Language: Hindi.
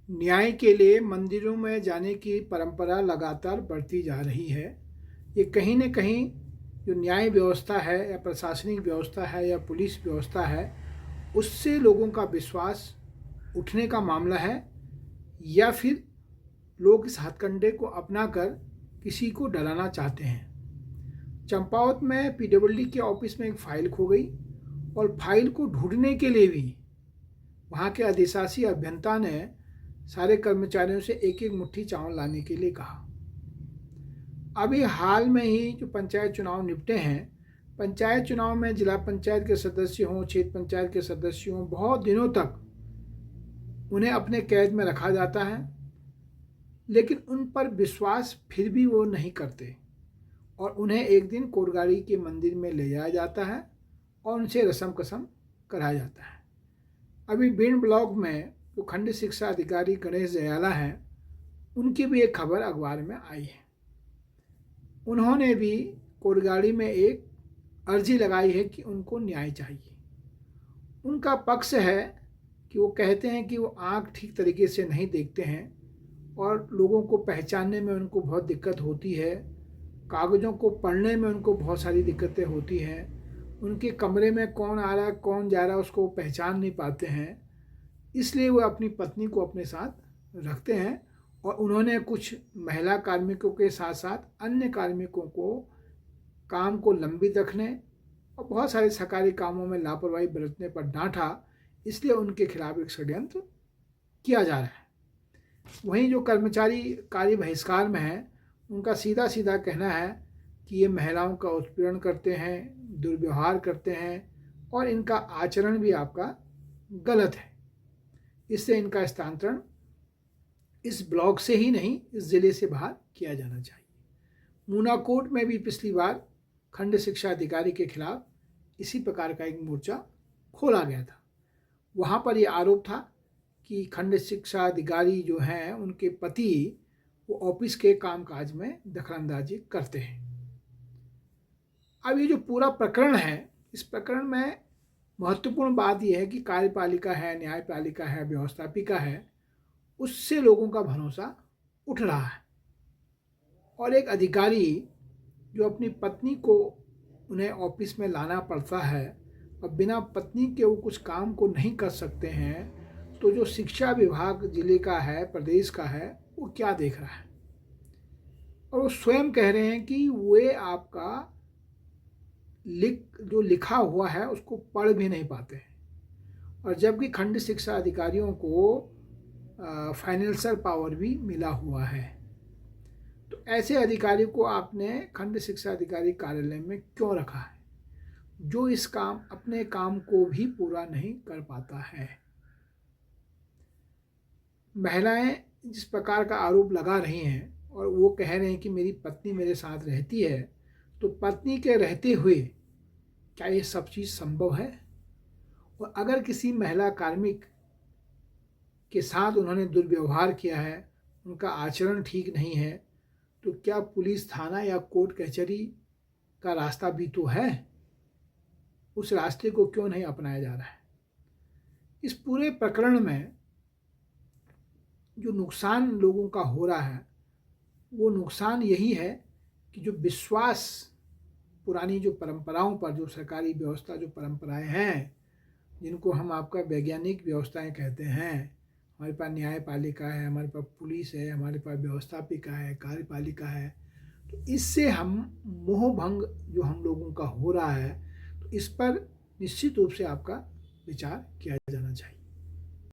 न्याय के लिए मंदिरों में जाने की परंपरा लगातार बढ़ती जा रही है। ये कहीं न कहीं जो न्याय व्यवस्था है या प्रशासनिक व्यवस्था है या पुलिस व्यवस्था है, उससे लोगों का विश्वास उठने का मामला है, या फिर लोग इस हथकंडे को अपनाकर किसी को डराना चाहते हैं। चंपावत में पीडब्ल्यूडी के ऑफिस में एक फाइल खो गई और फाइल को ढूंढने के लिए भी वहाँ के अधिशासी अभियंता ने सारे कर्मचारियों से एक एक मुट्ठी चावल लाने के लिए कहा। अभी हाल में ही जो पंचायत चुनाव निपटे हैं, पंचायत चुनाव में जिला पंचायत के सदस्य हों, क्षेत्र पंचायत के सदस्य हों, बहुत दिनों तक उन्हें अपने कैद में रखा जाता है, लेकिन उन पर विश्वास फिर भी वो नहीं करते और उन्हें एक दिन कोटगाड़ी के मंदिर में ले जाया जाता है और उनसे रस्म कसम कराया जाता है। अभी बीण ब्लॉक में जो खंड शिक्षा अधिकारी गणेश जयाला हैं, उनकी भी एक खबर अखबार में आई है। उन्होंने भी कोटगाड़ी में एक अर्जी लगाई है कि उनको न्याय चाहिए। उनका पक्ष है कि वो कहते हैं कि वो आँख ठीक तरीके से नहीं देखते हैं और लोगों को पहचानने में उनको बहुत दिक्कत होती है, कागज़ों को पढ़ने में उनको बहुत सारी दिक्कतें होती हैं, उनके कमरे में कौन आ रहा है कौन जा रहा है उसको पहचान नहीं पाते हैं, इसलिए वो अपनी पत्नी को अपने साथ रखते हैं और उन्होंने कुछ महिला कार्मिकों के साथ साथ अन्य कार्मिकों को काम को लंबित रखने और बहुत सारे सरकारी कामों में लापरवाही बरतने पर डांटा, इसलिए उनके खिलाफ एक षड्यंत्र किया जा रहा है। वहीं जो कर्मचारी कार्य बहिष्कार में हैं, उनका सीधा सीधा कहना है कि ये महिलाओं का उत्पीड़न करते हैं, दुर्व्यवहार करते हैं और इनका आचरण भी आपका गलत है। इससे इनका स्थानांतरण इस ब्लॉक से ही नहीं, इस ज़िले से बाहर किया जाना चाहिए। मूनाकोट में भी पिछली बार खंड शिक्षा अधिकारी के खिलाफ इसी प्रकार का एक मोर्चा खोला गया था। वहाँ पर ये आरोप था कि खंड शिक्षा अधिकारी जो हैं, उनके पति वो ऑफिस के कामकाज में दखलंदाजी करते हैं। अब ये जो पूरा प्रकरण है, इस प्रकरण में महत्वपूर्ण बात यह है कि कार्यपालिका है, न्यायपालिका है, व्यवस्थापिका है, उससे लोगों का भरोसा उठ रहा है और एक अधिकारी जो अपनी पत्नी को उन्हें ऑफिस में लाना पड़ता है और बिना पत्नी के वो कुछ काम को नहीं कर सकते हैं, तो जो शिक्षा विभाग जिले का है, प्रदेश का है, वो क्या देख रहा है। और वो स्वयं कह रहे हैं कि वे आपका जो लिखा हुआ है उसको पढ़ भी नहीं पाते हैं, और जबकि खंड शिक्षा अधिकारियों को फाइनेंशियल पावर भी मिला हुआ है। तो ऐसे अधिकारी को आपने खंड शिक्षा अधिकारी कार्यालय में क्यों रखा है, जो इस काम अपने काम को भी पूरा नहीं कर पाता है। महिलाएं जिस प्रकार का आरोप लगा रही हैं और वो कह रहे हैं कि मेरी पत्नी मेरे साथ रहती है, तो पत्नी के रहते हुए क्या ये सब चीज़ संभव है? और अगर किसी महिला कार्मिक के साथ उन्होंने दुर्व्यवहार किया है, उनका आचरण ठीक नहीं है, तो क्या पुलिस थाना या कोर्ट कचहरी का रास्ता भी तो है? उस रास्ते को क्यों नहीं अपनाया जा रहा है? इस पूरे प्रकरण में जो नुकसान लोगों का हो रहा है, वो नुकसान यही है कि जो विश्वास पुरानी जो परंपराओं पर, जो सरकारी व्यवस्था, जो परंपराएं हैं, जिनको हम आपका वैज्ञानिक व्यवस्थाएं कहते हैं, हमारे पास न्यायपालिका है, हमारे पास पुलिस है, हमारे पास व्यवस्थापिका है, कार्यपालिका है, तो इससे हम मोह भंग जो हम लोगों का हो रहा है, तो इस पर निश्चित रूप से आपका विचार किया जाना चाहिए।